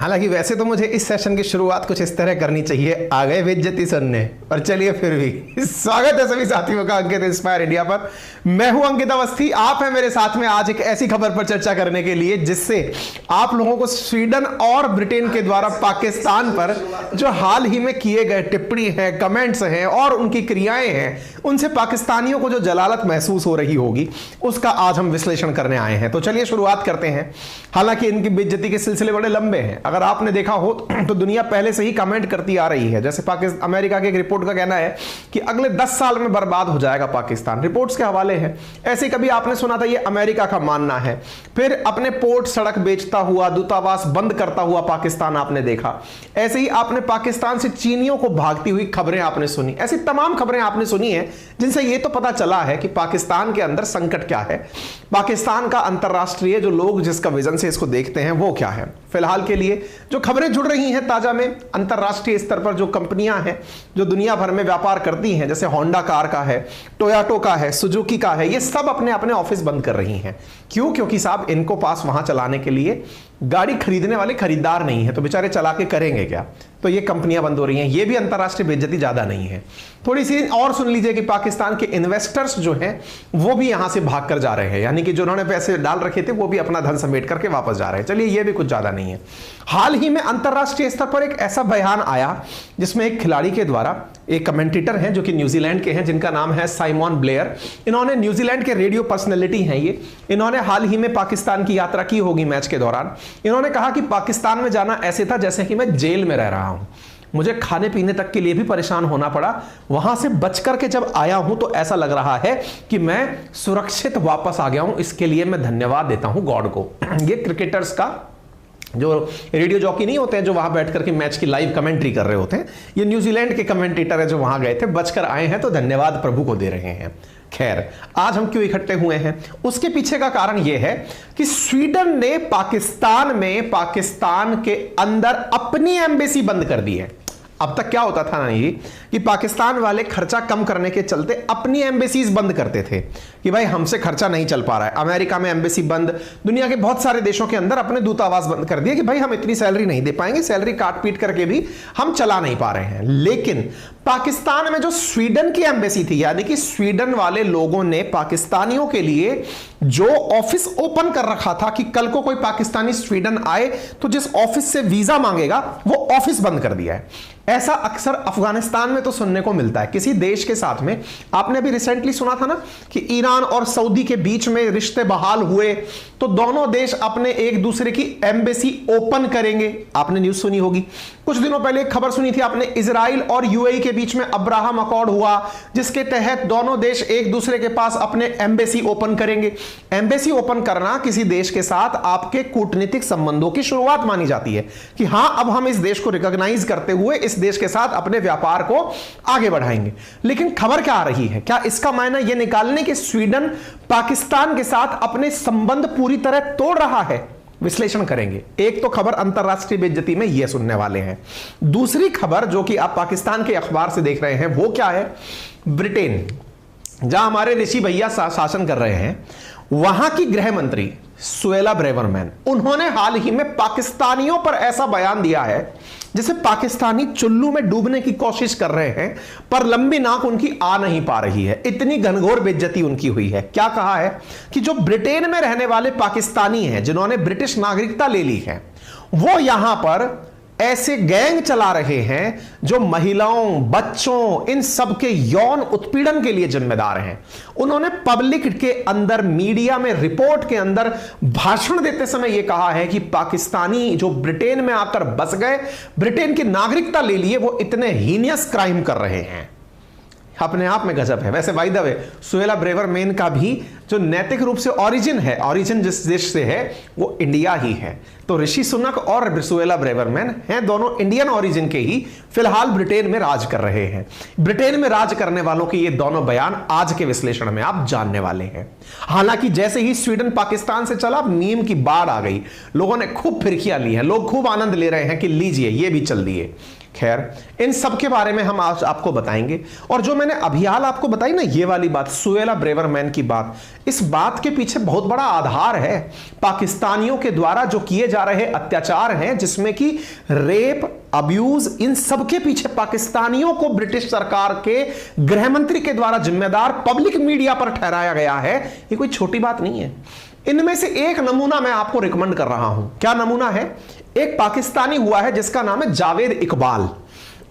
हालांकि वैसे तो मुझे इस सेशन की शुरुआत कुछ इस तरह करनी चाहिए, आ गए बेइज्जती सुनने, पर चलिए फिर भी स्वागत है सभी साथियों का अंकित इंस्पायर इंडिया पर। मैं हूं अंकित अवस्थी, आप हैं मेरे साथ में आज एक ऐसी खबर पर चर्चा करने के लिए जिससे आप लोगों को स्वीडन और ब्रिटेन के द्वारा पाकिस्तान पर जो हाल ही में किए गए टिप्पणी है, कमेंट्स हैं और उनकी क्रियाएं हैं, उनसे पाकिस्तानियों को जो जलालत महसूस हो रही होगी उसका आज हम विश्लेषण करने आए हैं। तो चलिए शुरुआत करते हैं। हालांकि इनकी बेइज्जती के सिलसिले बड़े लंबे हैं, अगर आपने देखा हो तो दुनिया पहले से ही कमेंट करती आ रही है। जैसे अमेरिका के एक रिपोर्ट का कहना है कि अगले 10 साल में बर्बाद हो जाएगा पाकिस्तान, रिपोर्ट्स के हवाले है। ऐसे कभी आपने सुना था, ये अमेरिका का मानना है। फिर अपने पोर्ट सड़क बेचता हुआ, दूतावास बंद करता हुआ पाकिस्तान आपने देखा। ऐसे ही आपने पाकिस्तान से चीनियों को भागती हुई खबरें आपने सुनी। ऐसी तमाम खबरें आपने सुनी है जिनसे यह तो पता चला है कि पाकिस्तान के अंदर संकट क्या है, पाकिस्तान का अंतरराष्ट्रीय जो लोग जिसका विजन से इसको देखते हैं वो क्या है। फिलहाल के लिए जो खबरें जुड़ रही हैं ताजा में, अंतरराष्ट्रीय स्तर पर जो कंपनियां हैं जो दुनिया भर में व्यापार करती हैं, जैसे होंडा कार का है, टोयोटा का है, सुजुकी का है, ये सब अपने अपने ऑफिस बंद कर रही हैं। क्यों? क्योंकि साहब इनको पास वहां चलाने के लिए गाड़ी खरीदने वाले खरीदार नहीं है, तो बेचारे चला के करेंगे क्या? तो ये कंपनियां बंद हो रही हैं। ये भी अंतरराष्ट्रीय बेइज्जती ज्यादा नहीं है। थोड़ी सी और सुन लीजिए कि पाकिस्तान के इन्वेस्टर्स जो हैं वो भी यहां से भाग कर जा रहे हैं, यानी कि जो उन्होंने पैसे डाल रखे थे वो भी अपना धन समेट करके वापस जा रहे हैं। चलिए ये भी कुछ ज्यादा नहीं है। हाल ही में अंतरराष्ट्रीय स्तर पर एक ऐसा बयान आया जिसमें एक खिलाड़ी के द्वारा, एक कमेंटेटर हैं जो कि न्यूजीलैंड के हैं, जिनका नाम है साइमन ब्लेयर। इन्होंने न्यूजीलैंड के रेडियो पर्सनैलिटी हैं ये, इन्होंने हाल ही में पाकिस्तान की यात्रा की होगी मैच के दौरान। इन्होंने कहा कि पाकिस्तान में जाना ऐसे था जैसे कि मैं जेल में रह रहा हूं, मुझे खाने पीने तक के लिए भी परेशान होना पड़ा। वहां से बच करके जब आया हूं तो ऐसा लग रहा है कि मैं सुरक्षित वापस आ गया हूं, इसके लिए मैं धन्यवाद देता हूं गॉड को। ये क्रिकेटर्स का जो रेडियो जॉकी नहीं होते हैं जो वहां बैठ करके मैच की लाइव कमेंट्री कर रहे होते हैं, ये न्यूजीलैंड के कमेंटेटर है जो वहां गए थे, बचकर आए हैं तो धन्यवाद प्रभु को दे रहे हैं। खैर, आज हम क्यों इकट्ठे हुए हैं उसके पीछे का कारण यह है कि स्वीडन ने पाकिस्तान में, पाकिस्तान के अंदर अपनी एम्बेसी बंद कर दी है। अब तक क्या होता था ना ये कि पाकिस्तान वाले खर्चा कम करने के चलते अपनी एम्बेसीज बंद करते थे कि भाई हमसे खर्चा नहीं चल पा रहा है। अमेरिका में एम्बेसी बंद, दुनिया के बहुत सारे देशों के अंदर अपने दूतावास बंद कर दिए कि भाई हम इतनी सैलरी नहीं दे पाएंगे, सैलरी काट पीट करके भी हम चला नहीं पा रहे हैं। लेकिन पाकिस्तान में जो स्वीडन की एम्बेसी थी, यानी कि स्वीडन वाले लोगों ने पाकिस्तानियों के लिए जो ऑफिस ओपन कर रखा था कि कल को कोई पाकिस्तानी स्वीडन आए तो जिस ऑफिस से वीजा मांगेगा वो ऑफिस बंद कर दिया है। ऐसा अक्सर अफगानिस्तान में तो सुनने को मिलता है किसी देश के साथ में। आपने अभी रिसेंटली सुना था ना कि ईरान और सऊदी के बीच में रिश्ते बहाल हुए तो दोनों देश अपने एक दूसरे की एम्बेसी ओपन करेंगे, आपने न्यूज सुनी होगी। कुछ दिनों पहले एक खबर सुनी थी आपने, इजराइल और यूएई के बीच में अब्राहम अकॉर्ड हुआ जिसके तहत दोनों देश एक दूसरे के पास अपने एम्बेसी ओपन करेंगे। एम्बेसी ओपन करना किसी देश के साथ आपके कूटनीतिक संबंधों की शुरुआत मानी जाती है कि हां अब हम इस देश को रिकॉग्नाइज करते हुए इस देश के साथ अपने व्यापार को आगे बढ़ाएंगे। लेकिन खबर क्या आ रही है, क्या इसका मायना यह निकालने कि स्वीडन पाकिस्तान के साथ अपने संबंध पूरी तरह तोड़ रहा है? विश्लेषण करेंगे। एक तो खबर अंतरराष्ट्रीय बेइज्जती में यह सुनने वाले हैं। दूसरी खबर जो कि आप पाकिस्तान के अखबार से देख रहे हैं वो क्या है, ब्रिटेन जहां हमारे ऋषि भैया शासन कर रहे हैं, वहां की गृह मंत्री सुएला ब्रेवरमैन, उन्होंने हाल ही में पाकिस्तानियों पर ऐसा बयान दिया है जिसे पाकिस्तानी चुल्लू में डूबने की कोशिश कर रहे हैं पर लंबी नाक उनकी आ नहीं पा रही है, इतनी घनघोर बेइज्जती उनकी हुई है। क्या कहा है कि जो ब्रिटेन में रहने वाले पाकिस्तानी हैं जिन्होंने ब्रिटिश नागरिकता ले ली है, वो यहां पर ऐसे गैंग चला रहे हैं जो महिलाओं, बच्चों, इन सब के यौन उत्पीड़न के लिए जिम्मेदार हैं। उन्होंने पब्लिक के अंदर, मीडिया में, रिपोर्ट के अंदर भाषण देते समय यह कहा है कि पाकिस्तानी जो ब्रिटेन में आकर बस गए, ब्रिटेन की नागरिकता ले लिए, वो इतने हीनियस क्राइम कर रहे हैं। अपने आप में गजब है। वैसे by the way Suella Braverman का भी जो नैतिक रूप से ओरिजिन है, ओरिजिन जिस देश से है वो इंडिया ही है। तो ऋषि सुनक और सुएला ब्रेवरमैन हैं दोनों इंडियन ओरिजिन के ही, फिलहाल ब्रिटेन में राज कर रहे हैं। ब्रिटेन में राज करने वालों के ये दोनों बयान आज के विश्लेषण में आप जानने वाले हैं। हालांकि जैसे ही स्वीडन पाकिस्तान से चला, मीम की बाढ़ आ गई, लोगों ने खूब फिरकियां ली हैं, लोग खूब आनंद ले रहे हैं कि लीजिए ये भी चल दिए। खैर, इन सब के बारे में हम आज आपको बताएंगे। और जो मैंने अभियाल आपको बताई ना, ये वाली बात, सुएला ब्रेवरमैन की बात, इस बात के पीछे बहुत बड़ा आधार है। पाकिस्तानियों के द्वारा जो किए जा रहे अत्याचार हैं, जिसमें कि रेप, अब्यूज, इन सब के पीछे पाकिस्तानियों को ब्रिटिश सरकार के गृह मंत्री के द्वारा जिम्मेदार पब्लिक मीडिया पर ठहराया गया है। ये कोई छोटी बात नहीं है। इनमें से एक नमूना मैं आपको रिकमेंड कर रहा हूं। क्या नमूना है? एक पाकिस्तानी हुआ है जिसका नाम है जावेद इकबाल।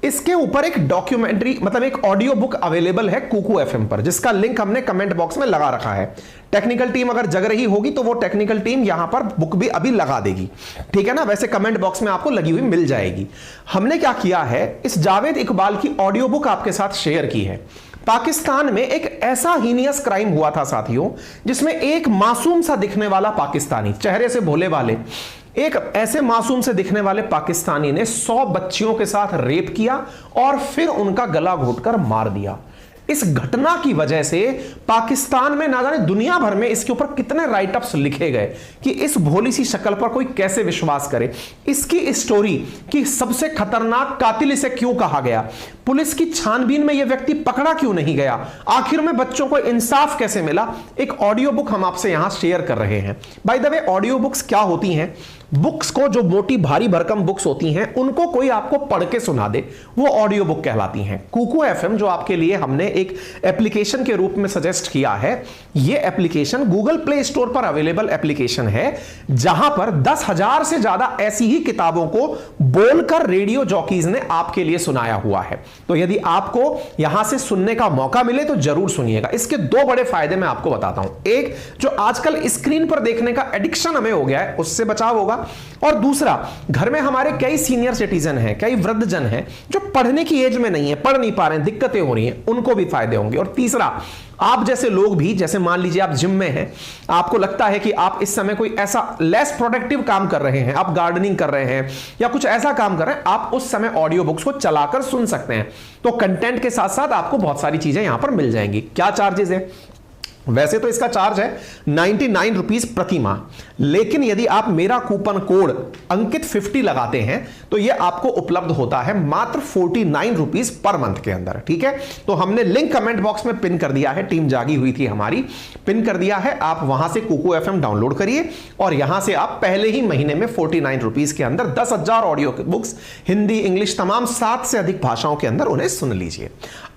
इसके ऊपर एक डॉक्यूमेंट्री, मतलब एक ऑडियो बुक अवेलेबल है कुकू एफएम पर, जिसका लिंक हमने कमेंट बॉक्स में लगा रखा है। टेक्निकल टीम अगर जग रही होगी तो वो टेक्निकल टीम यहां पर बुक भी अभी लगा देगी, ठीक है ना। वैसे कमेंट बॉक्स में आपको लगी हुई मिल जाएगी। हमने क्या किया है, इस जावेद इकबाल की ऑडियो बुक आपके साथ शेयर की है। पाकिस्तान में एक ऐसा हीनियस क्राइम हुआ था साथियों, जिसमें एक मासूम सा दिखने वाला पाकिस्तानी, चेहरे से भोले वाले, एक ऐसे मासूम से दिखने वाले पाकिस्तानी ने 100 बच्चियों के साथ रेप किया और फिर उनका गला घोंटकर मार दिया। इस घटना की वजह से पाकिस्तान में, ना जाने दुनिया भर में, इसके ऊपर कितने राइटअप्स लिखे गए कि इस भोली सी शक्ल पर कोई कैसे विश्वास करे। इसकी स्टोरी कि सबसे खतरनाक कातिल इसे क्यों कहा गया, पुलिस की छानबीन में यह व्यक्ति पकड़ा क्यों नहीं गया, आखिर में बच्चों को इंसाफ कैसे मिला, एक ऑडियो बुक हम आपसे यहां शेयर कर रहे हैं। By the way, audio books क्या होती हैं? बुक्स को, जो मोटी भारी भरकम बुक्स होती हैं, उनको कोई आपको पढ़ के सुना दे, वो ऑडियो बुक कहलाती हैं। कुकू एफएम, जो आपके लिए हमने एक एप्लीकेशन के रूप में सजेस्ट किया है, ये एप्लीकेशन गूगल प्ले स्टोर पर अवेलेबल एप्लीकेशन है, जहां पर 10,000 से ज्यादा ऐसी ही किताबों को बोलकर रेडियो जॉकीज ने आपके लिए सुनाया हुआ है। तो यदि आपको यहां से सुनने का मौका मिले तो जरूर सुनिएगा। इसके 2 बड़े फायदे मैं आपको बताता हूं। एक, जो आजकल स्क्रीन पर देखने का एडिक्शन हमें हो गया है, उससे बचाव होगा। और दूसरा, घर में हमारे कई सीनियर सिटीजन हैं, कई वृद्धजन हैं जो पढ़ने की एज में नहीं है, पढ़ नहीं पा रहे हैं, दिक्कतें हो रही हैं, उनको भी फायदे होंगे। और तीसरा, आप जैसे लोग भी, जैसे मान लीजिए आप जिम में हैं, आपको लगता है कि आप इस समय कोई ऐसा लेस प्रोडक्टिव काम कर रहे हैं, आप गार्डनिंग कर रहे हैं या कुछ ऐसा काम कर रहे हैं, आप उस समय ऑडियो बुक्स को चलाकर सुन सकते हैं। तो कंटेंट के साथ साथ आपको बहुत सारी चीजें यहां पर मिल जाएंगी। क्या चार्जेस है? वैसे तो इसका चार्ज है 99 रुपीज प्रति माह, लेकिन यदि आप मेरा कूपन कोड अंकित 50 लगाते हैं तो यह आपको उपलब्ध होता है मात्र 49 रुपीज पर मंथ के अंदर, ठीक है। तो हमने लिंक कमेंट बॉक्स में पिन कर दिया है, टीम जागी हुई थी हमारी, पिन कर दिया है। आप वहां से कुकू एफएम डाउनलोड करिए और यहां से आप पहले ही महीने में 49 रुपीज के अंदर 10,000 ऑडियो बुक्स, हिंदी, इंग्लिश, तमाम 7 से अधिक भाषाओं के अंदर उन्हें सुन लीजिए।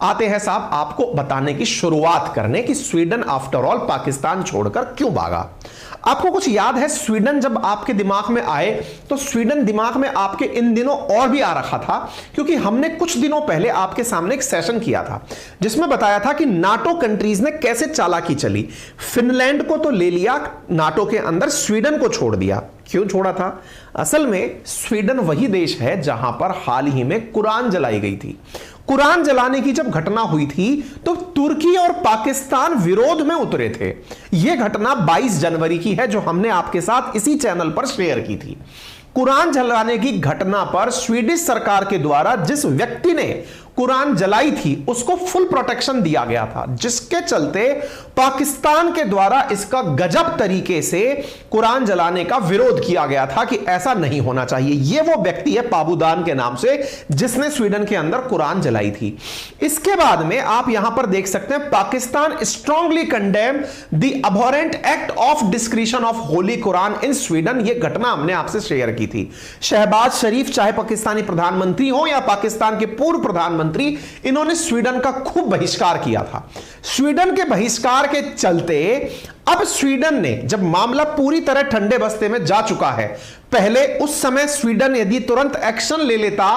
आते हैं साहब आपको बताने की शुरुआत करने की स्वीडन आफ्टर ऑल पाकिस्तान छोड़कर क्यों भागा। आपको कुछ याद है, स्वीडन जब आपके दिमाग में आए तो स्वीडन दिमाग में आपके इन दिनों और भी आ रखा था, क्योंकि हमने कुछ दिनों पहले आपके सामने एक सेशन किया था जिसमें बताया था कि नाटो कंट्रीज ने कैसे चालाकी चली। फिनलैंड को तो ले लिया नाटो के अंदर, स्वीडन को छोड़ दिया। क्यों छोड़ा था? असल में स्वीडन वही देश है जहां पर हाल ही में कुरान जलाई गई थी। कुरान जलाने की जब घटना हुई थी तो तुर्की और पाकिस्तान विरोध में उतरे थे। यह घटना 22 जनवरी की है, जो हमने आपके साथ इसी चैनल पर शेयर की थी। कुरान जलाने की घटना पर स्वीडिश सरकार के द्वारा जिस व्यक्ति ने कुरान जलाई थी उसको फुल प्रोटेक्शन दिया गया था, जिसके चलते पाकिस्तान के द्वारा इसका गजब तरीके से कुरान जलाने का विरोध किया गया था कि ऐसा नहीं होना चाहिए। यह वो व्यक्ति है पाबूदान के नाम से, जिसने स्वीडन के अंदर कुरान जलाई थी। इसके बाद में आप यहां पर देख सकते हैं, Pakistan strongly condemn the abhorrent act of desecration of holy Quran in Sweden. यह घटना हमने आपसे शेयर की थी। शहबाज शरीफ चाहे पाकिस्तानी प्रधानमंत्री हो या पाकिस्तान के पूर्व प्रधानमंत्री, इन्होंने स्वीडन का खूब बहिष्कार किया था। स्वीडन के बहिष्कार के चलते अब स्वीडन ने, जब मामला पूरी तरह ठंडे बस्ते में जा चुका है, पहले उस समय स्वीडन यदि तुरंत एक्शन ले लेता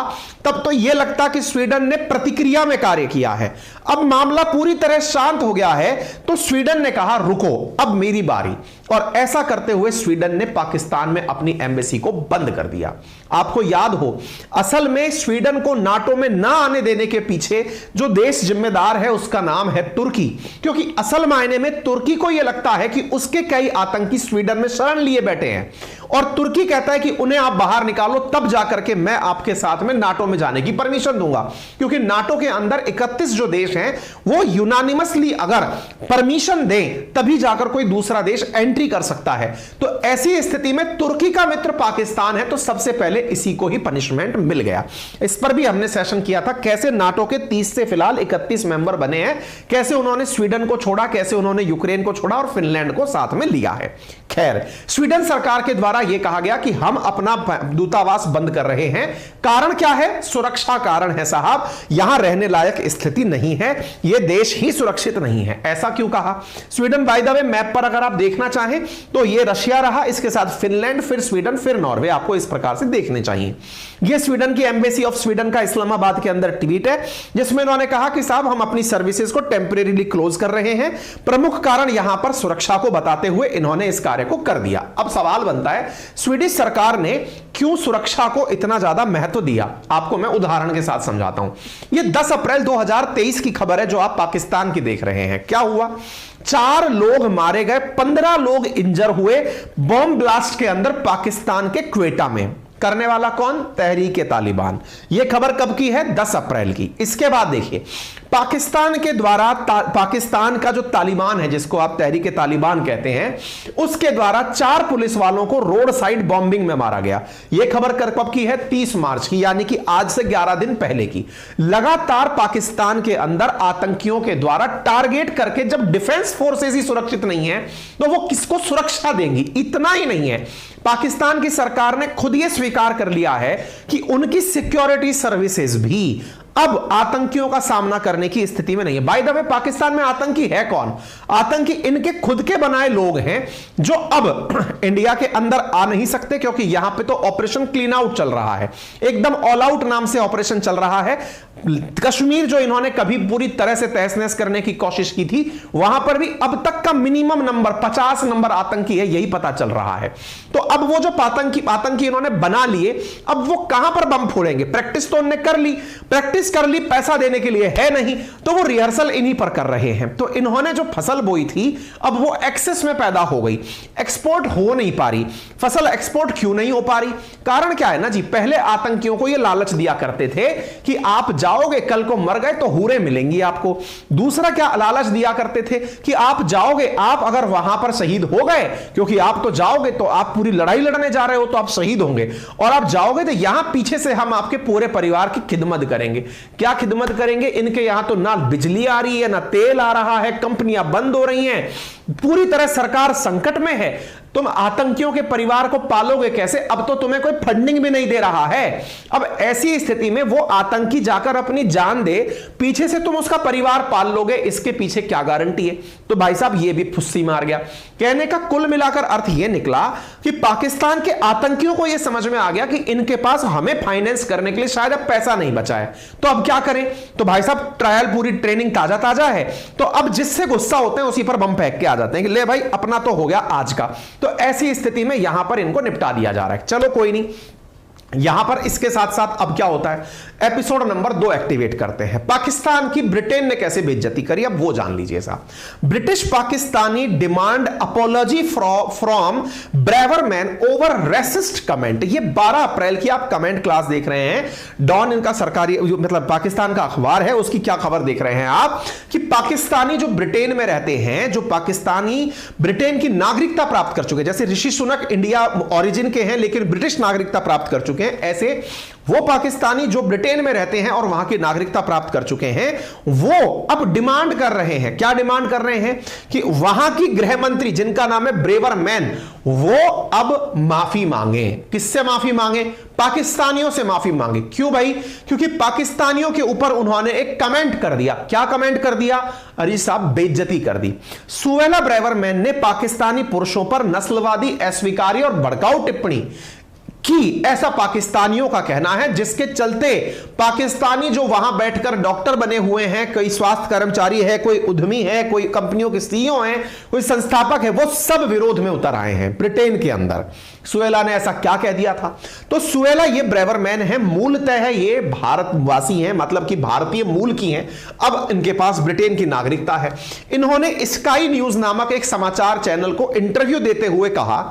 तब तो यह लगता कि स्वीडन ने प्रतिक्रिया में कार्य किया है। अब मामला पूरी तरह शांत हो गया है तो स्वीडन ने कहा रुको, अब मेरी बारी, और ऐसा करते हुए स्वीडन ने पाकिस्तान में अपनी एम्बेसी को बंद कर दिया। आपको याद हो, असल में स्वीडन को नाटो में ना आने देने के पीछे जो देश जिम्मेदार है उसका नाम है तुर्की, क्योंकि असल मायने में तुर्की को यह लगता है कि उसके कई आतंकी स्वीडन में शरण लिए बैठे हैं और तुर्की कहता है कि उन्हें आप बाहर निकालो, तब जाकर के मैं आपके साथ में नाटो में जाने की परमिशन दूंगा। क्योंकि नाटो के अंदर 31 जो देश हैं वो यूनानिमसली अगर परमिशन दें तभी जाकर कोई दूसरा देश एंट्री कर सकता है। तो ऐसी स्थिति में तुर्की का मित्र पाकिस्तान है, तो सबसे पहले इसी को ही पनिशमेंट मिल गया। इस पर भी हमने सेशन किया था, कैसे नाटो के 30 से फिलहाल 31 मेंबर बने हैं, कैसे उन्होंने स्वीडन को छोड़ा, कैसे उन्होंने यूक्रेन को छोड़ा और फिनलैंड को साथ में लिया है। खैर, स्वीडन सरकार के द्वारा यह कहा गया कि हम अपना दूतावास बंद कर रहे हैं। कारण क्या है? सुरक्षा कारण है साहब, यहां रहने लायक स्थिति नहीं है, यह देश ही सुरक्षित नहीं है। ऐसा क्यों कहा? Sweden by the way map पर अगर आप देखना चाहें तो यह रशिया रहा, इसके साथ फिनलैंड, फिर स्वीडन, फिर नॉर्वे, आपको इस प्रकार से देखने चाहिए। यह स्वीडन की एम्बेसी ऑफ स्वीडन का इस्लामाबाद के अंदर ट्वीट है, जिसमें उन्होंने कहा कि साहब हम अपनी सर्विसेज को टेम्परेरीली क्लोज कर रहे हैं। प्रमुख कारण यहां पर सुरक्षा को बताते हुए इन्होंने इस कार्य को कर दिया। अब सवाल बनता है, स्वीडिश सरकार ने क्यों सुरक्षा को इतना ज्यादा महत्व दिया? आपको मैं उदाहरण के साथ समझाता हूं। यह 10 अप्रैल 2023 की खबर है जो आप पाकिस्तान की देख रहे हैं। क्या हुआ? 4 लोग मारे गए, 15 लोग इंजर हुए बॉम्ब ब्लास्ट के अंदर पाकिस्तान के क्वेटा में। करने वाला कौन? तहरीक तालिबान। यह खबर कब की है? 10 अप्रैल की। इसके बाद देखिए, पाकिस्तान के द्वारा पाकिस्तान का जो तालिबान है, जिसको आप तहरीक तालिबान कहते हैं, उसके द्वारा 4 पुलिस वालों को रोड साइड बॉम्बिंग में मारा गया। यह खबर कब की है? 30 मार्च की, यानी कि आज से 11 दिन पहले की। लगातार पाकिस्तान के अंदर आतंकियों के द्वारा टारगेट करके, जब डिफेंस फोर्सेस ही सुरक्षित नहीं है तो वो किसको सुरक्षा देंगी? इतना ही नहीं है, पाकिस्तान की सरकार ने खुद यह स्वीकार कर लिया है कि उनकी सिक्योरिटी सर्विसेज भी अब आतंकियों का सामना करने की स्थिति में नहीं है। बाय द वे, पाकिस्तान में आतंकी है कौन? आतंकी इनके खुद के बनाए लोग हैं जो अब इंडिया के अंदर आ नहीं सकते, क्योंकि यहां पे तो ऑपरेशन क्लीन आउट चल रहा है, एकदम ऑल आउट नाम से ऑपरेशन चल रहा है। कश्मीर जो इन्होंने कभी पूरी तरह से तहस नहस करने की कोशिश की थी, वहां पर भी अब तक का मिनिमम नंबर 50 नंबर आतंकी है, यही पता चल रहा है। तो अब वो जो आतंकी इन्होंने बना लिए, अब वो कहां पर बम फोड़ेंगे? प्रैक्टिस तो उन्होंने कर ली, पैसा देने के लिए है नहीं, तो वो रिहर्सल इन्हीं पर कर रहे हैं। तो इन्होंने जो फसल बोई थी, अब वो एक्सेस में पैदा हो गई, एक्सपोर्ट हो नहीं पा रही। फसल एक्सपोर्ट क्यों नहीं हो पा रही? कारण क्या है ना जी, पहले आतंकियों को ये लालच दिया करते थे कि आप जाओगे, कल को मर गए तो हूरें मिलेंगी आपको। दूसरा क्या लालच दिया करते थे कि आप जाओगे, आप अगर वहां पर शहीद हो गए, क्योंकि आप तो जाओगे तो आप पूरी लड़ाई लड़ने जा रहे हो, तो आप शहीद होंगे, और आप जाओगे तो यहां पीछे से हम आपके पूरे परिवार की खिदमत करेंगे। क्या खिदमत करेंगे? इनके यहां तो ना बिजली आ रही है, ना तेल आ रहा है, कंपनियां बंद हो रही हैं, पूरी तरह सरकार संकट में है। तुम आतंकियों के परिवार को पालोगे कैसे? अब तो तुम्हें कोई फंडिंग भी नहीं दे रहा है। अब ऐसी स्थिति में वो आतंकी जाकर अपनी जान दे, पीछे से तुम उसका परिवार पाल लोगे, इसके पीछे क्या गारंटी है? तो भाई साहब ये भी फुस्सी मार गया। कहने का कुल मिलाकर अर्थ यह निकला कि पाकिस्तान के आतंकियों को यह समझ में आ गया कि इनके पास हमें फाइनेंस करने के लिए शायद अब पैसा नहीं बचा है, तो अब क्या करें? तो भाई साहब ट्रायल, पूरी ट्रेनिंग ताजा ताजा है, तो अब जिससे गुस्सा होते हैं उसी पर बम फेंक के आ जाते हैं कि ले भाई अपना तो हो गया आज का। तो ऐसी स्थिति में यहां पर इनको निपटा दिया जा रहा है। चलो कोई नहीं, यहां पर इसके साथ साथ अब क्या होता है, एपिसोड नंबर 2 एक्टिवेट करते हैं। पाकिस्तान की ब्रिटेन ने कैसे बेइज्जती करी, अब वो जान लीजिए साहब। British Pakistani demand apology from Braverman over racist comment. ये 12 अप्रैल की आप कमेंट क्लास देख रहे हैं, डॉन इनका सरकारी मतलब पाकिस्तान का अखबार है, उसकी क्या खबर देख रहे हैं आप कि पाकिस्तानी जो ब्रिटेन में रहते हैं, जो पाकिस्तानी ब्रिटेन की नागरिकता प्राप्त कर चुके हैं, जैसे ऋषि सुनक इंडिया ओरिजिन के हैं लेकिन ब्रिटिश नागरिकता प्राप्त कर चुके हैं, ऐसे वो पाकिस्तानी जो ब्रिटेन में रहते हैं और वहां की नागरिकता प्राप्त कर चुके हैं, वो अब डिमांड कर रहे हैं। क्या डिमांड कर रहे हैं? कि वहां की गृह मंत्री जिनका नाम है ब्रेवरमैन, वो अब माफी मांगे। किससे माफी मांगे? पाकिस्तानियों से माफी मांगे। क्यों भाई? क्योंकि पाकिस्तानियों के ऊपर उन्होंने एक कमेंट कर दिया। क्या कमेंट कर दिया? अरे साहब बेइज्जती कर दी। सुवेला ब्रेवरमैन ने पाकिस्तानी पुरुषों पर नस्लवादी, अस्वीकार्य और भड़काऊ टिप्पणी की, ऐसा पाकिस्तानियों का कहना है, जिसके चलते पाकिस्तानी जो वहां बैठकर डॉक्टर बने हुए हैं, कोई स्वास्थ्य कर्मचारी है, कोई उद्यमी है, कोई कंपनियों के सीईओ हैं, कोई संस्थापक है, वो सब विरोध में उतर आए हैं ब्रिटेन के अंदर। सुएला ने ऐसा क्या कह दिया था? तो सुएला ये ब्रेवरमैन है, मूलतः है ये भारतवासी हैं, मतलब कि भारतीय मूल की हैं, अब इनके पास ब्रिटेन की नागरिकता है। इन्होंने स्काई न्यूज नामक एक समाचार चैनल को इंटरव्यू देते हुए कहा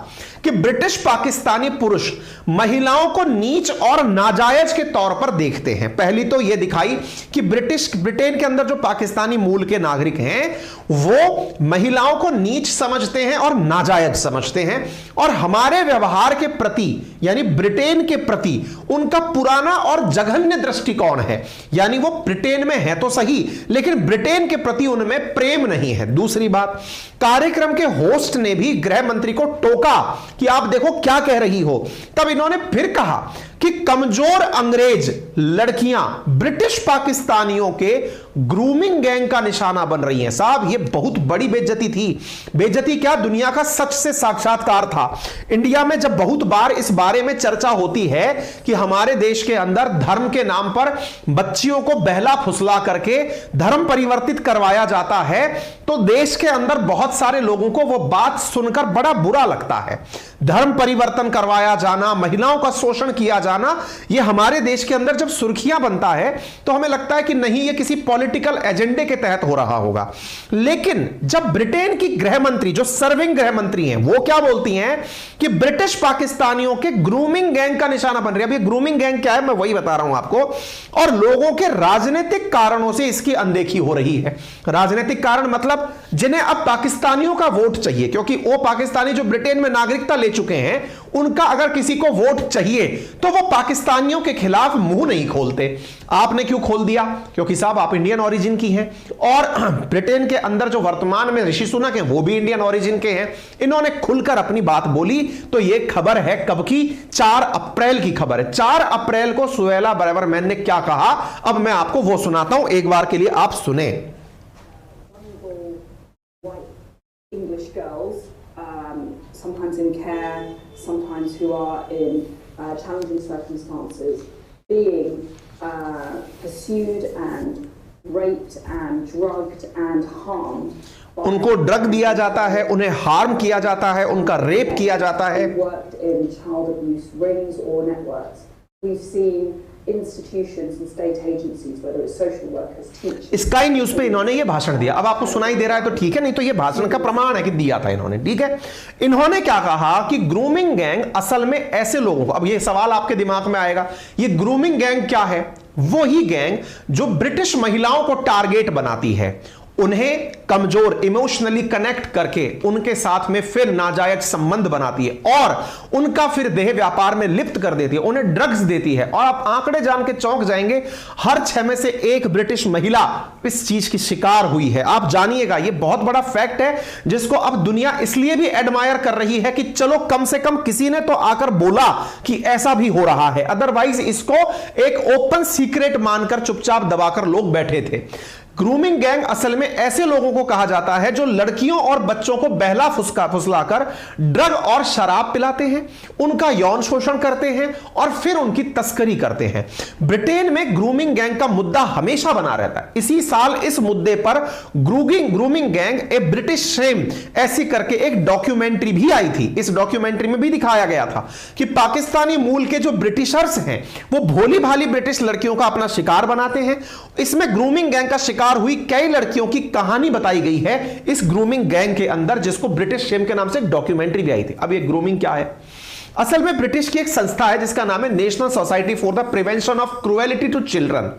कि ब्रिटिश पाकिस्तानी पुरुष महिलाओं को नीच और नाजायज के तौर पर देखते हैं। पहली तो यह दिखाई कि ब्रिटेन के अंदर जो पाकिस्तानी मूल के नागरिक हैं वो महिलाओं को नीच समझते हैं और नाजायज समझते हैं, और हमारे व्यवहार के प्रति यानी ब्रिटेन के प्रति उनका पुराना और जघन्य दृष्टिकोण है, यानी वो ब्रिटेन में है तो सही लेकिन ब्रिटेन के प्रति उनमें प्रेम नहीं है। दूसरी बात, कार्यक्रम के होस्ट ने भी गृह मंत्री को टोका कि आप देखो क्या कह रही हो। तब इन्होंने फिर कहा कि कमजोर अंग्रेज लड़कियां ब्रिटिश पाकिस्तानियों के ग्रूमिंग गैंग का निशाना बन रही हैं। साहब ये बहुत बड़ी बेइज्जती थी। बेइज्जती क्या, दुनिया का सच से साक्षात्कार था। इंडिया में जब बहुत बार इस बारे में चर्चा होती है कि हमारे देश के अंदर धर्म के नाम पर बच्चियों को बहला फुसला करके धर्म परिवर्तित करवाया जाता है, तो देश के अंदर बहुत सारे लोगों को वो बात सुनकर बड़ा बुरा लगता है। धर्म परिवर्तन करवाया जाना, महिलाओं का शोषण किया जाना, ये हमारे देश के अंदर जब सुर्खियां बनता है तो हमें लगता है कि नहीं ये किसी पॉलिटिकल एजेंडे के तहत हो रहा होगा। लेकिन जब ब्रिटेन की गृह मंत्री, जो सर्विंग गृह मंत्री हैं, वो क्या बोलती हैं कि ब्रिटिश पाकिस्तानियों के ग्रूमिंग गैंग का निशाना बन रही है। अब ये ग्रूमिंग गैंग क्या है मैं वही बता रहा हूं आपको, और लोगों के राजनीतिक कारणों से इसकी अनदेखी हो रही है। राजनीतिक कारण मतलब जिन्हें अब पाकिस्तानियों का वोट चाहिए, क्योंकि वो पाकिस्तानी जो ब्रिटेन में नागरिकता ले चुके हैं उनका अगर किसी को वोट चाहिए तो वो पाकिस्तानियों के खिलाफ मुंह नहीं खोलते। आपने क्यों खोल दिया? क्योंकि साहब आप इंडियन ओरिजिन की हैं, और ब्रिटेन के अंदर जो वर्तमान में ऋषि सुनक हैं वो भी इंडियन ओरिजिन के हैं। इन्होंने खुलकर अपनी बात बोली। तो ये खबर है कब की? 4 अप्रैल की खबर है। 4 अप्रैल को सुएला ब्रेवरमैन ने क्या कहा, अब मैं आपको वो सुनाता हूं, एक बार के लिए आप सुने। English girls, sometimes in care, sometimes who are in challenging circumstances, being pursued and raped and drugged and harmed. उनको ड्रग दिया जाता है, उन्हें हार्म किया जाता है, उनका रेप किया जाता है। Worked in child abuse rings or networks. We've seen institutions and state agencies, whether it's social workers, teachers. Sky news पे इन्होंने ये भाषण दिया। अब आपको सुनाई दे रहा है तो ठीक है, नहीं तो ये भाषण का प्रमाण है कि दिया था इन्होंने, ठीक है। इन्होंने क्या कहा कि ग्रूमिंग गैंग असल में ऐसे लोगों को, अब ये सवाल आपके दिमाग में आएगा, ये ग्रूमिंग गैंग क्या है? वो ही गैंग जो ब्रिटिश महिलाओं को टारगेट बनाती है, उन्हें कमजोर इमोशनली कनेक्ट करके उनके साथ में फिर नाजायज संबंध बनाती है और उनका फिर देह व्यापार में लिप्त कर देती है, उन्हें ड्रग्स देती है। और आप आंकड़े जान के चौंक जाएंगे, हर 6 में से 1 ब्रिटिश महिला इस चीज की शिकार हुई है। आप जानिएगा, ये बहुत बड़ा फैक्ट है जिसको अब दुनिया इसलिए भी एडमायर कर रही है कि चलो कम से कम किसी ने तो आकर बोला कि ऐसा भी हो रहा है, अदरवाइज इसको एक ओपन सीक्रेट मानकर चुपचाप दबाकर लोग बैठे थे। ग्रूमिंग गैंग असल में ऐसे लोगों को कहा जाता है जो लड़कियों और बच्चों को बहला फुसलाकर ड्रग और शराब पिलाते हैं, उनका यौन शोषण करते हैं और फिर उनकी तस्करी करते हैं। ब्रिटेन में ग्रूमिंग गैंग का मुद्दा हमेशा बना रहता है। इसी साल इस मुद्दे पर ग्रूमिंग गैंग ए ब्रिटिश शेम ऐसी करके एक डॉक्यूमेंट्री भी आई थी। इस डॉक्यूमेंट्री में भी दिखाया गया था कि पाकिस्तानी मूल के जो ब्रिटिशर्स हैं वो भोली भाली ब्रिटिश लड़कियों का अपना शिकार बनाते हैं। इसमें ग्रूमिंग गैंग का शिकार हुई कई लड़कियों की कहानी बताई गई है इस ग्रूमिंग गैंग के अंदर, जिसको ब्रिटिश शेम के नाम से एक डॉक्यूमेंट्री भी आई थी। अब ये ग्रूमिंग क्या है? असल में ब्रिटिश की एक संस्था है जिसका नाम है National Society for the Prevention of Cruelty to Children.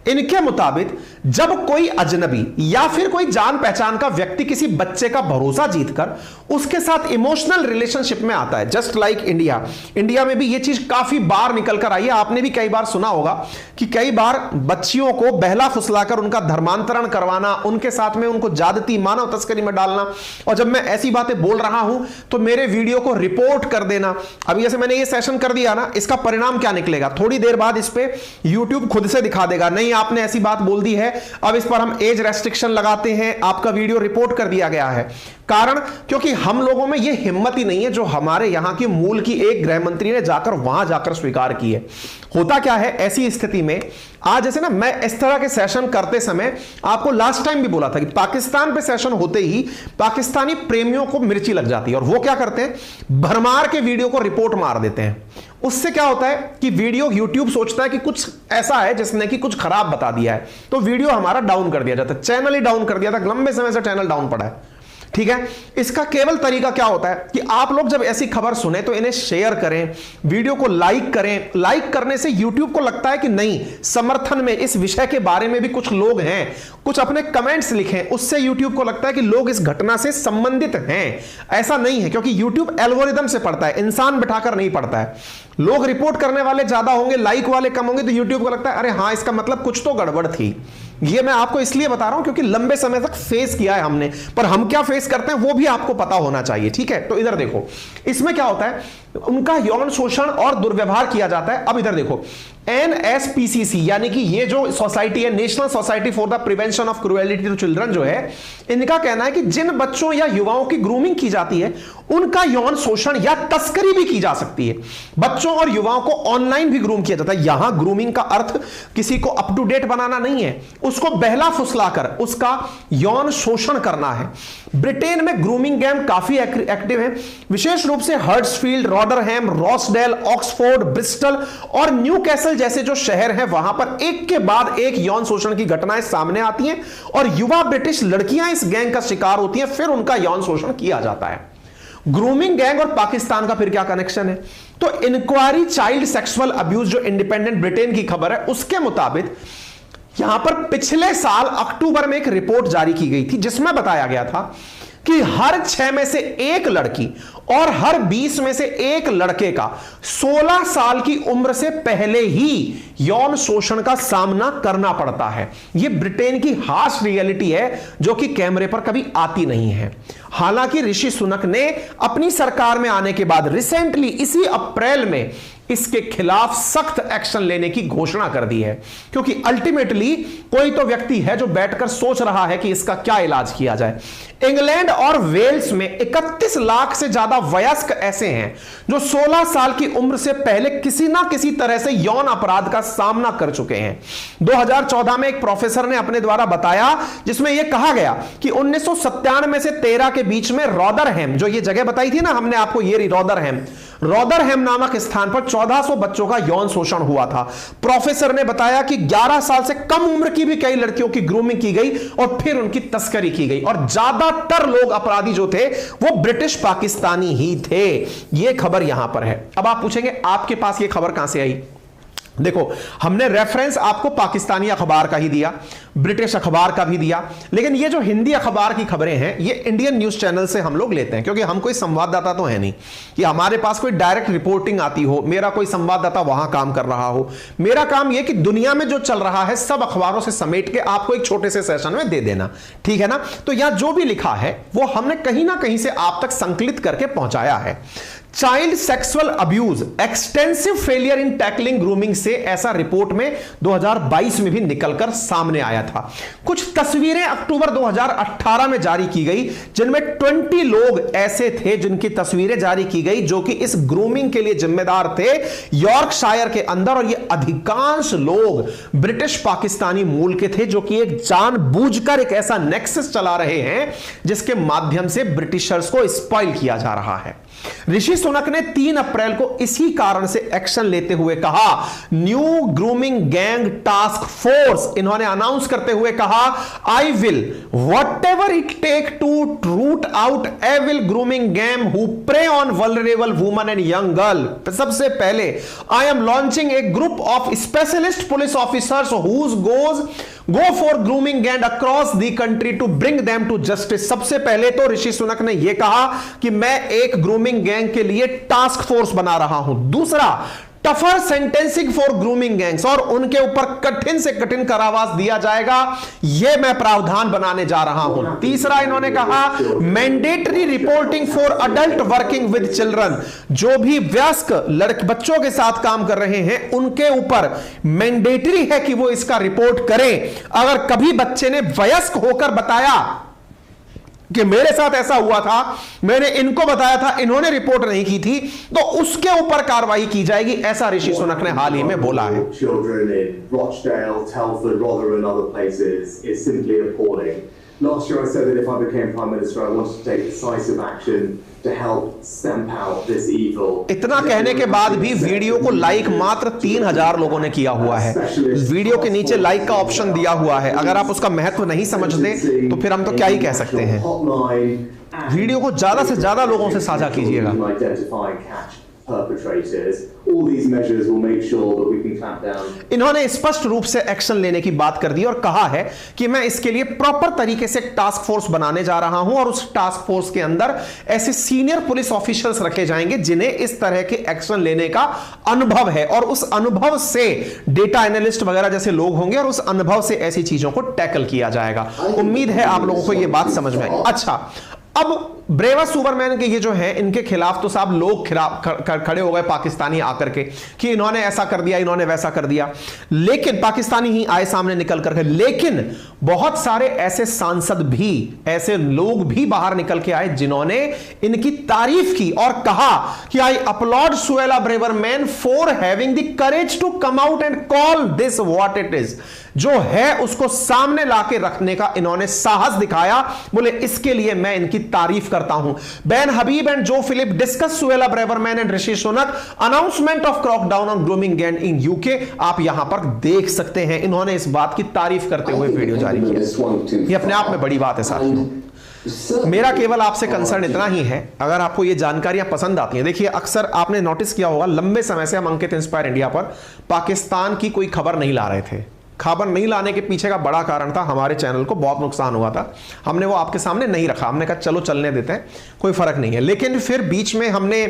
इनके मुताबिक जब कोई अजनबी या फिर कोई जान पहचान का व्यक्ति किसी बच्चे का भरोसा जीतकर उसके साथ इमोशनल रिलेशनशिप में आता है, जस्ट लाइक इंडिया में भी ये चीज काफी बार निकल कर आई है। आपने भी कई बार सुना होगा कि कई बार बच्चियों को बहला फुसलाकर उनका धर्मांतरण करवाना, उनके साथ में उनको ज्यादती मानव तस्करी में डालना। और जब मैं ऐसी बातें बोल रहा हूं तो मेरे वीडियो को रिपोर्ट कर देना। अभी जैसे मैंने ये सेशन कर दिया ना, इसका परिणाम क्या निकलेगा? थोड़ी देर बाद इस पे YouTube खुद से दिखा देगा, नहीं आपने ऐसी बात बोल दी है, अब इस पर हम एज रेस्ट्रिक्शन लगाते हैं, आपका वीडियो रिपोर्ट कर दिया गया है। कारण क्योंकि हम लोगों में यह हिम्मत ही नहीं है जो हमारे यहां की मूल की एक गृह मंत्री ने जाकर वहां जाकर स्वीकार की है। होता क्या है ऐसी स्थिति में, आज जैसे ना मैं इस तरह के सेशन करते समय आपको लास्ट टाइम भी बोला था कि पाकिस्तान पे सेशन होते ही पाकिस्तानी प्रेमियों को मिर्ची लग जाती है और वो क्या करते हैं, भरमार के वीडियो को रिपोर्ट मार देते हैं। उससे क्या होता है कि वीडियो यूट्यूब सोचता है कि कुछ ऐसा है जिसने कि कुछ खराब बता दिया है, तो वीडियो हमारा डाउन कर दिया जाता है। चैनल ही डाउन कर दिया था, लंबे समय से चैनल डाउन पड़ा है। ठीक है, इसका केवल तरीका क्या होता है कि आप लोग जब ऐसी खबर सुने तो इन्हें शेयर करें, वीडियो को लाइक करें। लाइक करने से यूट्यूब को लगता है कि नहीं, समर्थन में इस विषय के बारे में भी कुछ लोग हैं, कुछ अपने कमेंट्स लिखें, उससे यूट्यूब को लगता है कि लोग इस घटना से संबंधित हैं। ऐसा नहीं है, क्योंकि यूट्यूब एल्गोरिदम से पढ़ता है, इंसान बिठाकर नहीं पढ़ता है। लोग रिपोर्ट करने वाले ज्यादा होंगे, लाइक वाले कम होंगे, तो यूट्यूब को लगता है अरे हाँ, इसका मतलब कुछ तो गड़बड़ थी। ये मैं आपको इसलिए बता रहा हूं क्योंकि लंबे समय तक फेस किया है हमने, पर हम क्या फेस करते हैं वो भी आपको पता होना चाहिए। ठीक है, तो इधर देखो, इसमें क्या होता है, उनका यौन शोषण और दुर्व्यवहार किया जाता है। अब इधर देखो, NSPCC यानी कि ये जो सोसाइटी है, National Society for the Prevention of Cruelty to Children, जो है, इनका कहना है कि जिन बच्चों या युवाओं की ग्रूमिंग की जाती है उनका यौन शोषण या तस्करी भी की जा सकती है। बच्चों और युवाओं को ऑनलाइन भी ग्रूम किया जाता है। यहां ग्रूमिंग का अर्थ किसी को अप टू डेट बनाना नहीं है, उसको बहला फुसलाकर उसका यौन शोषण करना है। ब्रिटेन में ग्रूमिंग गैंग काफी एक्टिव है, विशेष रूप से हर्ट्सफील्ड, रॉदरहैम, रॉसडेल, ऑक्सफोर्ड, ब्रिस्टल और न्यूकैसल जैसे जो शहर हैं, वहां पर एक के बाद एक यौन शोषण की घटनाएं सामने आती हैं और युवा ब्रिटिश लड़कियां इस गैंग का शिकार होती हैं, फिर उनका यौन शोषण किया जाता है। ग्रूमिंग गैंग और पाकिस्तान का फिर क्या कनेक्शन है? तो इंक्वायरी चाइल्ड सेक्सुअल अब्यूज, जो इंडिपेंडेंट ब्रिटेन की खबर है, उसके मुताबिक यहां पर पिछले साल अक्टूबर में एक रिपोर्ट जारी की गई थी जिसमें बताया गया था कि हर 6 में से एक लड़की और हर 20 में से एक लड़के का 16 साल की उम्र से पहले ही यौन शोषण का सामना करना पड़ता है। यह ब्रिटेन की हार्श रियलिटी है जो कि कैमरे पर कभी आती नहीं है। हालांकि ऋषि सुनक ने अपनी सरकार में आने के बाद रिसेंटली इसी अप्रैल में इसके खिलाफ सख्त एक्शन लेने की घोषणा कर दी है, क्योंकि अल्टीमेटली कोई तो व्यक्ति है जो बैठकर सोच रहा है कि इसका क्या इलाज किया जाए। इंग्लैंड और वेल्स में 31 लाख से ज्यादा वयस्क ऐसे हैं जो 16 साल की उम्र से पहले किसी ना किसी तरह से यौन अपराध का सामना कर चुके हैं। 2014 में एक प्रोफेसर ने अपने द्वारा बताया, जिसमें यह कहा गया कि 1997 से 13 के बीच में रॉदरहैम, जो ये जगह बताई थी ना हमने आपको, ये रॉदरहैम नामक स्थान पर 1400 बच्चों का यौन शोषण हुआ था। प्रोफेसर ने बताया कि 11 साल से कम उम्र की भी कई लड़कियों की ग्रूमिंग की गई और फिर उनकी तस्करी की गई, और ज्यादातर लोग अपराधी जो थे वो ब्रिटिश पाकिस्तानी ही थे। यह खबर यहां पर है। अब आप पूछेंगे आपके पास यह खबर कहां से आई? देखो, हमने रेफरेंस आपको पाकिस्तानी अखबार का ही दिया, ब्रिटिश अखबार का भी दिया, लेकिन ये जो हिंदी अखबार की खबरें हैं ये इंडियन न्यूज चैनल से हम लोग लेते हैं, क्योंकि हम कोई संवाददाता तो है नहीं कि हमारे पास कोई डायरेक्ट रिपोर्टिंग आती हो, मेरा कोई संवाददाता वहां काम कर रहा हो। मेरा काम यह कि दुनिया में जो चल रहा है सब अखबारों से समेट के आपको एक छोटे से सेशन में दे देना, ठीक है ना? तो यहां जो भी लिखा है वो हमने कहीं ना कहीं से आप तक संकलित करके पहुंचाया है। Child sexual abuse, extensive failure in tackling grooming से ऐसा रिपोर्ट में 2022 में भी निकलकर सामने आया था। कुछ तस्वीरें अक्टूबर 2018 में जारी की गई, जिनमें 20 लोग ऐसे थे जिनकी तस्वीरें जारी की गई जो कि इस ग्रूमिंग के लिए जिम्मेदार थे यॉर्कशायर के अंदर, और ये अधिकांश लोग ब्रिटिश पाकिस्तानी मूल के थे जो कि एक जानबूझकर एक ऐसा नेक्सस चला रहे हैं जिसके माध्यम से ब्रिटिशर्स को स्पॉइल किया जा रहा है। ऋषि सुनक ने 3 अप्रैल को इसी कारण से एक्शन लेते हुए कहा, new grooming gang task force, इन्होंने अनाउंस करते हुए कहा, I will whatever it take to root out evil grooming gang who prey on vulnerable women and young girl. सबसे पहले I am launching a group of specialist police officers whose go for grooming gang across the country to bring them to justice. सबसे पहले तो ऋषि सुनक ने यह कहा कि मैं एक ग्रूमिंग गैंग के लिए टास्क फोर्स बना रहा हूं। दूसरा, tougher sentencing for grooming gangs, और उनके ऊपर कठिन से कठिन कारावास दिया जाएगा, यह मैं प्रावधान बनाने जा रहा हूं। तीसरा इन्होंने कहा mandatory reporting for adult working with children, जो भी वयस्क लड़के बच्चों के साथ काम कर रहे हैं उनके ऊपर मैंडेटरी है कि वो इसका रिपोर्ट करें। अगर कभी बच्चे ने वयस्क होकर बताया कि मेरे साथ ऐसा हुआ था, मैंने इनको बताया था, इन्होंने रिपोर्ट नहीं की थी, तो उसके ऊपर कार्रवाई की जाएगी, ऐसा ऋषि सुनक ने हाल ही में बोला है। Children in Rochdale, Telford, Rotherham and other places is simply appalling. Last year I said that if I became Prime Minister I wanted to take decisive action to help stamp out this evil. इतना कहने के बाद भी video को like मात्र 3000 लोगों ने किया हुआ है। वीडियो के नीचे लाइक का ऑप्शन दिया हुआ है। अगर आप उसका महत्व नहीं समझते तो फिर हम तो क्या ही कह सकते हैं। वीडियो को ज्यादा से ज्यादा लोगों से साझा कीजिएगा। इन्होंने स्पष्ट रूप से एक्शन लेने की बात कर दी और कहा है कि मैं इसके लिए प्रॉपर तरीके से टास्क फोर्स बनाने जा रहा हूं और उस टास्क फोर्स के अंदर ऐसे सीनियर पुलिस ऑफिसर्स रखे जाएंगे जिन्हें इस तरह के एक्शन लेने का अनुभव है, और उस अनुभव से डेटा एनालिस्ट वगैरह जैसे लोग होंगे और उस अनुभव से ऐसी चीजों को टैकल किया जाएगा। उम्मीद है आप लोगों को यह बात समझ में आई। अच्छा, अब ब्रेवा सुबरमैन के ये जो हैं इनके खिलाफ तो साहब लोग खड़े हो गए पाकिस्तानी आकर के कि इन्होंने ऐसा कर दिया, इन्होंने वैसा कर दिया, लेकिन पाकिस्तानी ही आए सामने निकल करके। लेकिन बहुत सारे ऐसे सांसद भी, ऐसे लोग भी बाहर निकल के आए जिन्होंने इनकी तारीफ की और कहा कि I applaud Suella Braverman for having the courage to come out and call this what it is. जो है उसको सामने लाके रखने का इन्होंने साहस दिखाया। बोले इसके लिए मैं इनकी तारीफ करता हूं। Ben Habib and Jo Philip discuss Suella Braverman and Rishi Sunak announcement of crackdown on grooming gang in UK. आप यहां पर देख सकते हैं इन्होंने इस बात की तारीफ करते हुए वीडियो जारी किया। ये अपने आप में बड़ी बात है साथियों। मेरा केवल आपसे कंसर्न इतना ही है, अगर आपको ये जानकारियां पसंद आती हैं, देखिए अक्सर आपने नोटिस किया होगा लंबे समय से हम अंकित इंस्पायर इंडिया पर पाकिस्तान की कोई खबर नहीं ला रहे थे। खबर नहीं लाने के पीछे का बड़ा कारण था हमारे चैनल को बहुत नुकसान हुआ था, हमने वो आपके सामने नहीं रखा। हमने कहा चलो चलने देते हैं, कोई फर्क नहीं है। लेकिन फिर बीच में हमने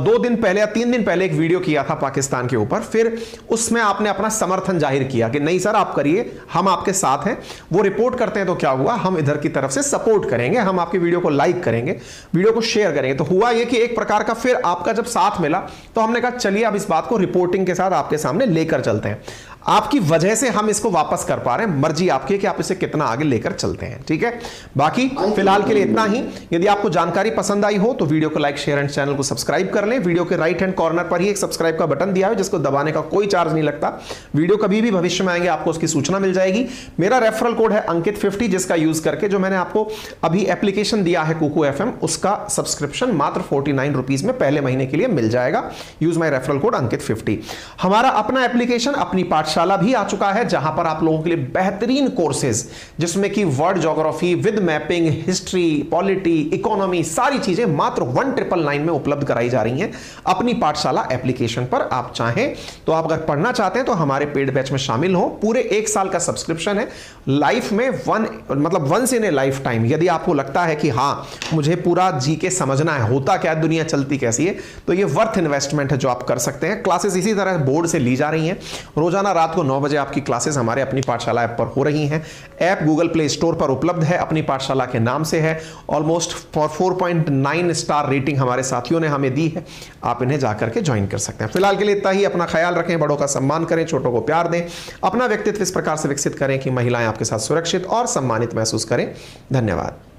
2 दिन पहले या 3 दिन पहले एक वीडियो किया था पाकिस्तान के ऊपर, फिर उसमें आपने अपना समर्थन जाहिर किया कि नहीं सर आप करिए, हम आपके साथ हैं। वो रिपोर्ट करते हैं तो क्या हुआ, हम इधर की तरफ से सपोर्ट करेंगे, हम आपकी वीडियो को लाइक करेंगे, वीडियो को शेयर करेंगे। तो हुआ ये कि एक प्रकार का फिर आपका जब साथ मिला तो हमने कहा चलिए अब इस बात को रिपोर्टिंग के साथ आपके सामने लेकर चलते हैं। आपकी वजह से हम इसको वापस कर पा रहे हैं, मर्जी आपकी है कि आप इसे कितना आगे लेकर चलते हैं, ठीक है। बाकी फिलहाल के लिए इतना ही। यदि आपको जानकारी पसंद आई हो तो वीडियो को लाइक शेयर एंड चैनल को सब्सक्राइब कर लें। वीडियो के राइट हैंड कॉर्नर पर ही एक सब्सक्राइब का बटन दिया है जिसको दबाने का कोई चार्ज नहीं लगता। वीडियो कभी भी भविष्य में आएंगे आपको उसकी सूचना मिल जाएगी। मेरा रेफरल कोड है अंकित50, जिसका यूज करके जो मैंने आपको अभी एप्लीकेशन दिया है कुकू FM, उसका सब्सक्रिप्शन मात्र 49 रुपीज में पहले महीने के लिए मिल जाएगा। यूज माई रेफरल कोड अंकित50। हमारा अपना एप्लीकेशन अपनी पाठशाला भी आ चुका है जहां पर आप लोगों के लिए बेहतरीन कोर्सेज जिसमें कि world geography with mapping, history, polity, economy, सारी चीजें मात्र 1999 में उपलब्ध कराई जा रही हैं अपनी पाठशाला एप्लीकेशन पर। आप चाहें तो आप अगर पढ़ना चाहते हैं तो हमारे पेड बैच में शामिल हो। पूरे 1 साल का सब्सक्रिप्शन है। लाइफ में once in a lifetime यदि आपको लगता है कि हां मुझे पूरा जीके समझना है, होता क्या दुनिया चलती कैसी है, तो ये वर्थ इन्वेस्टमेंट है जो आप कर सकते हैं। क्लासेस इसी तरह बोर्ड से ली जा रही हैं। रोजाना रात को 9 बजे आपकी क्लासेस हमारे अपनी पाठशाला ऐप पर हो रही हैं। ऐप गूगल प्ले स्टोर पर उपलब्ध है, अपनी पाठशाला के नाम से है। ऑलमोस्ट 4.9 स्टार रेटिंग हमारे साथियों ने हमें दी है। आप इन्हें जाकर के ज्वाइन कर सकते हैं। फिलहाल के लिए इतना ही। अपना ख्याल रखें, बड़ों का सम्मान करें, छोटों को प्यार दें, अपना व्यक्तित्व इस प्रकार से विकसित करें कि महिलाएं आपके साथ सुरक्षित और सम्मानित महसूस करें। धन्यवाद।